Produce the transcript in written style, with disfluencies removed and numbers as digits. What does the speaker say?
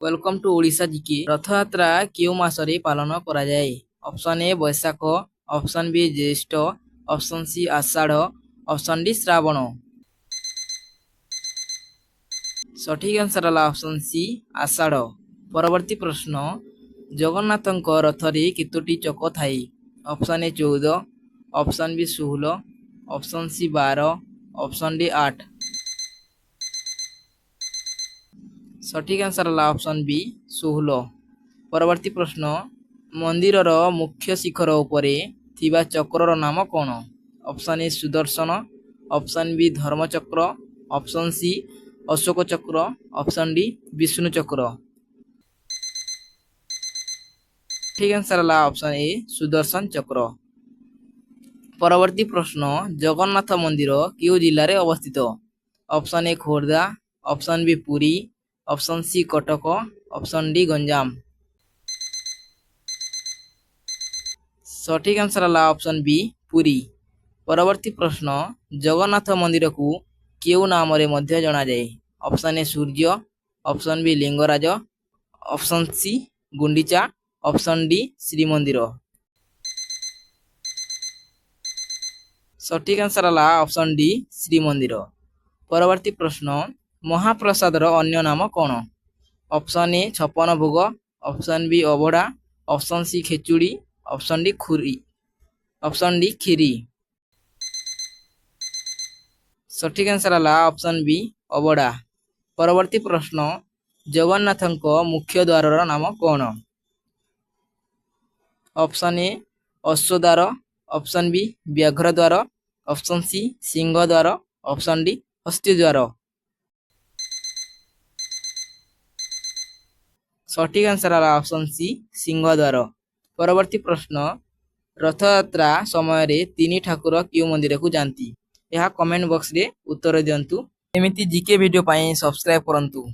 Welcome to Odisha GK. Rathyatra केउ मासरे पालन करा जाए? ऑप्शन ए बैशाख, ऑप्शन बी ज्येष्ठ, ऑप्शन सी आषाढ़, ऑप्शन डी श्रावण। सठिक आंसर है ऑप्शन सी आषाढ़। परवर्ती प्रश्न, जगन्नाथ रथरे केतोटी चक थाई? Option A 14, option B 16, option C 12, option D 8। सठिक आंसर है ऑप्शन बी 16। परवर्ती प्रश्न, मंदिरर मुख्य शिखर उपरे थिबा चक्रर नाम कौन? Option A Sudarshan, option B Dharmachakra, option C Ashoka Chakra, option D Vishnu चक्र। ठीक आंसर है ऑप्शन ए सुदर्शन चक्र। परवर्ती प्रश्न, जगन्नाथ मंदिर क्यों जिले में अवस्थित? Option A Khordha, option B Puri, option C Cuttack, option D Ganjam. सठिक आंसर है ऑप्शन बी पुरी। परवर्ती प्रश्न, जगन्नाथ मंदिर को क्यों नाम रे मध्य जना जाए? Option A Surya, option B Lingaraj, option C Gundicha, option D Srimandir. सठिक आंसर है ऑप्शन डी श्रीमंदिर। परवर्ती प्रश्न, महाप्रसादर अन्य नाम कौन? ऑप्शन ए 56 भोग, ऑप्शन बी अभड़ा, ऑप्शन सी खेचुड़ी, ऑप्शन डी खुरी, ऑप्शन डी खीरी। सठिक आंसर है ऑप्शन बी अभड़ा। परवर्ती प्रश्न, जगन्नाथ मुख्य द्वार नाम कौन? ऑप्शन ए अश्वद्वार, ऑप्शन बी व्याघ्र द्वार, ऑप्शन सी सिंह द्वार, ऑप्शन डी हस्ती द्वार। सठिक आंसर है ऑप्शन सी सिंह द्वार। परवर्ती प्रश्न, रथयात्रा समय रे तीन ठाकुर क्यों मंदिर को जाती? यह कमेंट बॉक्स रे उत्तर दिंतु। एमिति जीके वीडियो पाई सब्सक्राइब करंतु।